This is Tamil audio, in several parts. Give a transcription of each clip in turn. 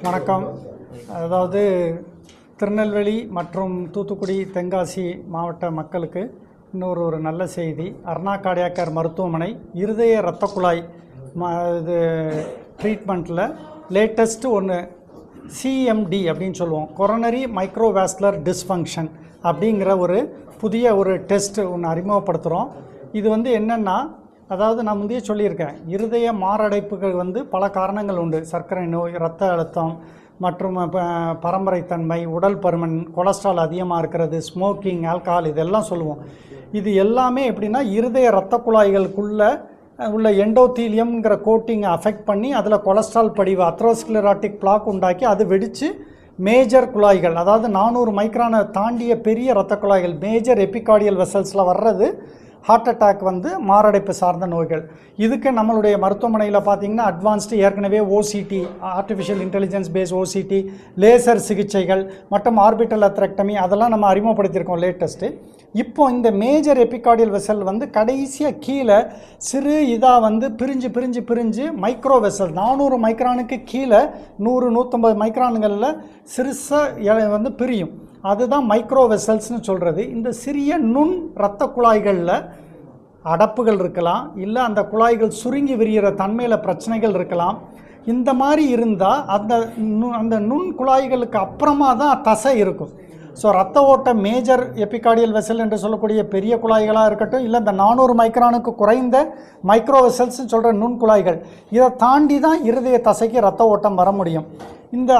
வணக்கம். அதாவது திருநெல்வேலி மற்றும் தூத்துக்குடி தென்காசி மாவட்ட மக்களுக்கு ஒரு நல்ல செய்தி. அருணா கார்டியாக் மருத்துவமனை இருதய இரத்த குழாய் இது ட்ரீட்மெண்ட்டில் லேட்டஸ்ட்டு ஒன்று சிஎம்டி அப்படின்னு சொல்லுவோம், கொரோனரி மைக்ரோவாஸ்குலர் டிஸ்ஃபங்க்ஷன் அப்படிங்கிற ஒரு புதிய டெஸ்ட்டு ஒன்று அறிமுகப்படுத்துகிறோம். இது என்னென்னா, அதாவது நான் முந்தைய சொல்லியிருக்கேன், இருதய மாரடைப்புகள் பல காரணங்கள் உண்டு. சர்க்கரை நோய், இரத்த அழுத்தம் மற்றும் பரம்பரைத்தன்மை, உடல் பருமன், கொலஸ்ட்ரால் அதிகமாக இருக்கிறது, ஸ்மோக்கிங், ஆல்கஹால், இதெல்லாம் சொல்லுவோம். இது எல்லாமே எப்படின்னா இருதய இரத்த குழாய்களுக்குள்ளே உள்ள எண்டோத்தீலியம்ங்கிற கோட்டிங்கை அஃபெக்ட் பண்ணி அதில் கொலஸ்ட்ரால் படிவு அத்ரோஸ்க்ளெரோட்டிக் பிளாக் உண்டாக்கி அது வெடித்து மேஜர் குழாய்கள், அதாவது 400 மைக்ரானை தாண்டிய பெரிய இரத்த குழாய்கள், மேஜர் எபிகார்டியல் வெசல்ஸில் வர்றது ஹார்ட் அட்டாக் மாரடைப்பு சார்ந்த நோய்கள். இதுக்கு நம்மளுடைய மருத்துவமனையில் பார்த்திங்கன்னா அட்வான்ஸ்டு ஏற்கனவே OCT, artificial intelligence base OCT, laser சிகிச்சைகள் மற்றும் ஆர்பிட்டல் அத்ரெக்டமி அதெல்லாம் நம்ம அறிமுகப்படுத்தியிருக்கோம் லேட்டஸ்ட்டு. இப்போ இந்த மேஜர் எபிகார்டியல் வெசல் கடைசியாக கீழே சிறு இதாக பிரிஞ்சு மைக்ரோ வெசல் 400 மைக்ரானுக்கு கீழே 100-150 மைக்ரான்களில் சிறுசாக பிரியும். அதுதான் மைக்ரோ வெசல்ஸ்னு சொல்கிறது. இந்த சிறிய நுண் இரத்த குழாய்களில் அடப்புகள் இருக்கலாம், இல்லை அந்த குழாய்கள் சுருங்கி விரிகிற தன்மையில் பிரச்சனைகள் இருக்கலாம். இந்த மாதிரி இருந்தால் அந்த நுண் குழாய்களுக்கு அப்புறமா தான் தசை இருக்கும். ஸோ ரத்த ஓட்ட மேஜர் எபிகார்டியல் வெசல் என்று சொல்லக்கூடிய பெரிய குழாய்களாக இருக்கட்டும், இல்லை இந்த 400 மைக்ரானுக்கு குறைந்த மைக்ரோ வெசல்ஸ்ன்னு சொல்கிற நுண் குழாய்கள், இதை தாண்டி தான் இருதய தசைக்கு ரத்த ஓட்டம் வர முடியும்.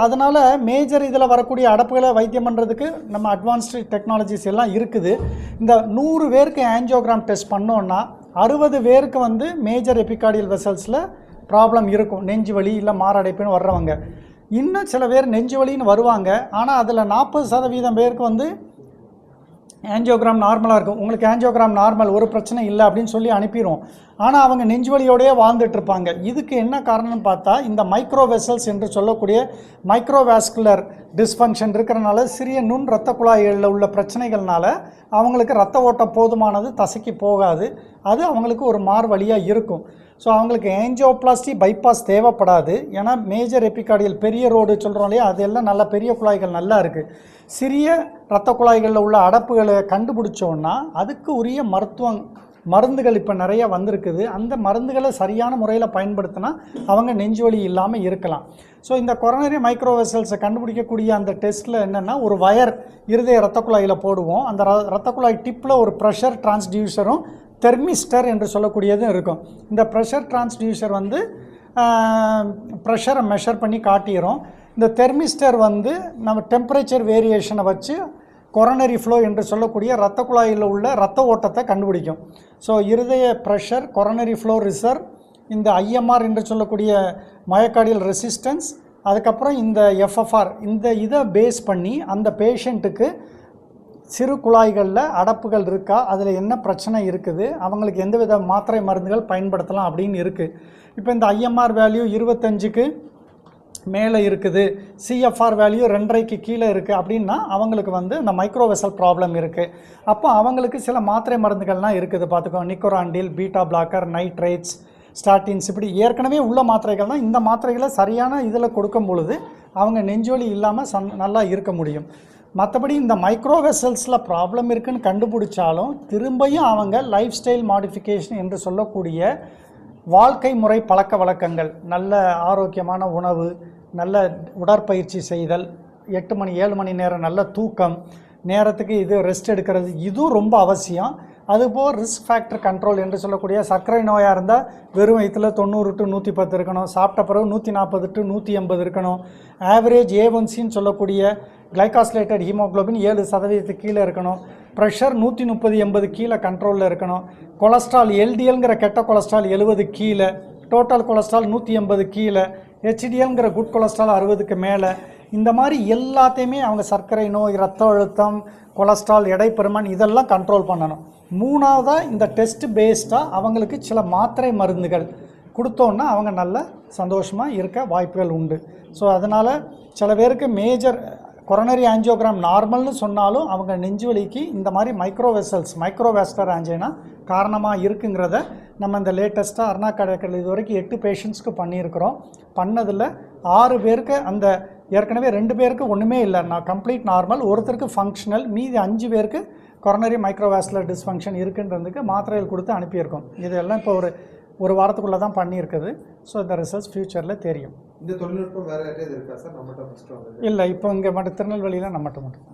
அதனால் மேஜர் இதில் வரக்கூடிய அடப்புகளை வைத்தியம் பண்ணுறதுக்கு நம்ம அட்வான்ஸ்டு டெக்னாலஜிஸ் எல்லாம் இருக்குது. இந்த 100 பேருக்கு ஆஞ்சியோகிராம் டெஸ்ட் பண்ணோன்னா 60 பேருக்கு மேஜர் எபிகார்டியல் வெசல்ஸில் ப்ராப்ளம் இருக்கும். நெஞ்சு வலி இல்லை மாரடைப்புன்னு வர்றவங்க. இன்னும் சில பேர் நெஞ்சு வலின்னு வருவாங்க, ஆனால் அதில் 40% பேருக்கு ஆஞ்சியோகிராம் நார்மலாக இருக்கும். உங்களுக்கு ஆஞ்சியோகிராம் நார்மல், ஒரு பிரச்சனை இல்லை அப்படின்னு சொல்லி அனுப்பிடுவோம். ஆனால் அவங்க நெஞ்சு வலியோடையே வாழ்ந்துட்டுருப்பாங்க. இதுக்கு என்ன காரணம்னு பார்த்தா, இந்த மைக்ரோ வெசல்ஸ் என்று சொல்லக்கூடிய மைக்ரோவாஸ்குலர் டிஸ்ஃபங்க்ஷன் இருக்கிறனால, சிறிய நுண் இரத்த குழாய்களில் உள்ள பிரச்சனைகள்னால அவங்களுக்கு இரத்த ஓட்டம் போதுமானது தசைக்கு போகாது. அது அவங்களுக்கு ஒரு மார்வழியாக இருக்கும். ஸோ அவங்களுக்கு ஏஞ்சியோபிளாஸ்டி பைபாஸ் தேவைப்படாது. ஏன்னா மேஜர் எபிகார்டியல் பெரிய ரோடு சொல்கிறோம் இல்லையா, அதெல்லாம் நல்ல பெரிய குழாய்கள் நல்லா இருக்குது. சிறிய இரத்த குழாய்களில் உள்ள அடப்புகளை கண்டுபிடிச்சோன்னா அதுக்கு உரிய மருந்துகள் இப்போ நிறைய வந்திருக்குது. அந்த மருந்துகளை சரியான முறையில் பயன்படுத்தினா அவங்க நெஞ்சுவலி இல்லாமல் இருக்கலாம். ஸோ இந்த கொரோனரி மைக்ரோவெசல்ஸை கண்டுபிடிக்கக்கூடிய அந்த டெஸ்ட்டில் என்னென்னா, ஒரு வயர் இருதய இரத்த குழாயில் போடுவோம். அந்த இரத்த குழாய் டிப்பில் ஒரு ப்ரெஷர் டிரான்ஸ்டியூசரும் தெர்மிஸ்டர் என்று சொல்லக்கூடியதும் இருக்கும். இந்த ப்ரெஷர் டிரான்ஸ்டியூசர் ப்ரெஷரை மெஷர் பண்ணி காட்டிடும். இந்த தெர்மிஸ்டர் நம்ம டெம்பரேச்சர் வேரியேஷனை வச்சு கொரோனரி ஃப்ளோ என்று சொல்லக்கூடிய இரத்த குழாயில் உள்ள இரத்த ஓட்டத்தை கண்டுபிடிக்கும். ஸோ இருதய ப்ரெஷர், கொரோனரி ஃப்ளோ ரிசர்வ், இந்த ஐஎம்ஆர் என்று சொல்லக்கூடிய மயோகார்டியல் ரெசிஸ்டன்ஸ், அதுக்கப்புறம் இந்த எஃப்எஃப்ஆர், இதை பேஸ் பண்ணி அந்த பேஷண்ட்டுக்கு சிறு குழாய்களில் அடப்புகள் இருக்கா, அதில் என்ன பிரச்சனை இருக்குது, அவங்களுக்கு எந்தவித மாத்திரை மருந்துகள் பயன்படுத்தலாம் அப்படின்னு இருக்குது. இப்போ இந்த ஐஎம்ஆர் வேல்யூ 25க்கு மேலே இருக்குது, சிஎஃப்ஆர் வேல்யூ 2.5க்கு கீழே இருக்குது அப்படின்னா அவங்களுக்கு இந்த மைக்ரோவெசல் ப்ராப்ளம் இருக்குது. அப்போ அவங்களுக்கு சில மாத்திரை மருந்துகள்லாம் இருக்குது பார்த்துக்கோ. நிக்கோராண்டில், பீட்டா பிளாக்கர், நைட்ரேட்ஸ், ஸ்டாட்டின்ஸ், இப்படி ஏற்கனவே உள்ள மாத்திரைகள் தான். இந்த மாத்திரைகளை சரியான இதில் கொடுக்கும் பொழுது அவங்க நெஞ்சொலி இல்லாமல் நல்லா இருக்க முடியும். மற்றபடி இந்த மைக்ரோவெசல்ஸில் ப்ராப்ளம் இருக்குதுன்னு கண்டுபிடிச்சாலும் திரும்பியும் அவங்க லைஃப் ஸ்டைல் மாடிஃபிகேஷன் என்று சொல்லக்கூடிய வாழ்க்கை முறை பழக்க வழக்கங்கள், நல்ல ஆரோக்கியமான உணவு, நல்ல உடற்பயிற்சி செய்தல், 8-7 மணி நேரம் நல்ல தூக்கம், நேரத்துக்கு ரெஸ்ட் எடுக்கிறது, இதுவும் ரொம்ப அவசியம். அதுபோல் ரிஸ்க் ஃபேக்டர் கண்ட்ரோல் என்று சொல்லக்கூடிய சர்க்கரை நோயாக இருந்தால் வெறும் வயிற்றில் 90-110 இருக்கணும், சாப்பிட்ட பிறகு 140-180 இருக்கணும். ஆவரேஜ் A1Cன்னு சொல்லக்கூடிய கிளைகாசிலேட்டட் ஹீமோக்ளோபின் 7% கீழே இருக்கணும். ப்ரெஷர் 130-80 கீழே கண்ட்ரோலில் இருக்கணும். கொலஸ்ட்ரால் எல்டிஎல்ங்கிற கெட்ட கொலஸ்ட்ரால் 70 கீழே, டோட்டல் கொலஸ்ட்ரால் 180 கீழே, ஹெச்டிஎல்ங்கிற குட் கொலஸ்ட்ரால் 60க்கு மேலே. இந்த மாதிரி எல்லாத்தையுமே அவங்க சர்க்கரை நோய், இரத்த அழுத்தம், கொலஸ்ட்ரால், எடை பருமன் இதெல்லாம் கண்ட்ரோல் பண்ணணும். மூணாவதாக இந்த டெஸ்ட் பேஸ்டாக அவங்களுக்கு சில மாத்திரை மருந்துகள் கொடுத்தோன்னா அவங்க நல்ல சந்தோஷமாக இருக்க வாய்ப்புகள் உண்டு. ஸோ அதனால் சில பேருக்கு மேஜர் கொரோனரி ஆஞ்சியோகிராம் நார்மல்னு சொன்னாலும் அவங்க நெஞ்சு வலிக்கு இந்த மாதிரி மைக்ரோவாஸ்குலர் ஆஞ்சினா காரணமாக இருக்குங்கிறத நம்ம இந்த லேட்டஸ்ட்டாக அருணா கார்டியாக் இது வரைக்கும் 8 பேஷண்ட்ஸ்க்கு பண்ணியிருக்கிறோம். பண்ணதில் 6 பேருக்கு அந்த ஏற்கனவே 2 பேருக்கு ஒன்றுமே இல்லை, நான் கம்ப்ளீட் நார்மல், ஒருத்தருக்கு ஃபங்க்ஷனல், மீதி 5 பேருக்கு கொரோனரி மைக்ரோவாஸ்குலர் டிஸ்ஃபங்க்ஷன் இருக்குன்றதுக்கு மாத்திரைகள் கொடுத்து அனுப்பியிருக்கோம். இதெல்லாம் இப்போ ஒரு வாரத்துக்குள்ளே தான் பண்ணியிருக்குது. ஸோ இந்த ரிசல்ட்ஸ் ஃப்யூச்சரில் தெரியும். இந்த தொழில்நுட்பம் வேறு யார்ட்டையாவது இருக்கா சார்? நம்மகிட்ட ஃபஸ்ட்டு இல்லை, இப்போ இங்கே மட்டும் திருநெல்வேலியில் நம்மகிட்ட மட்டும்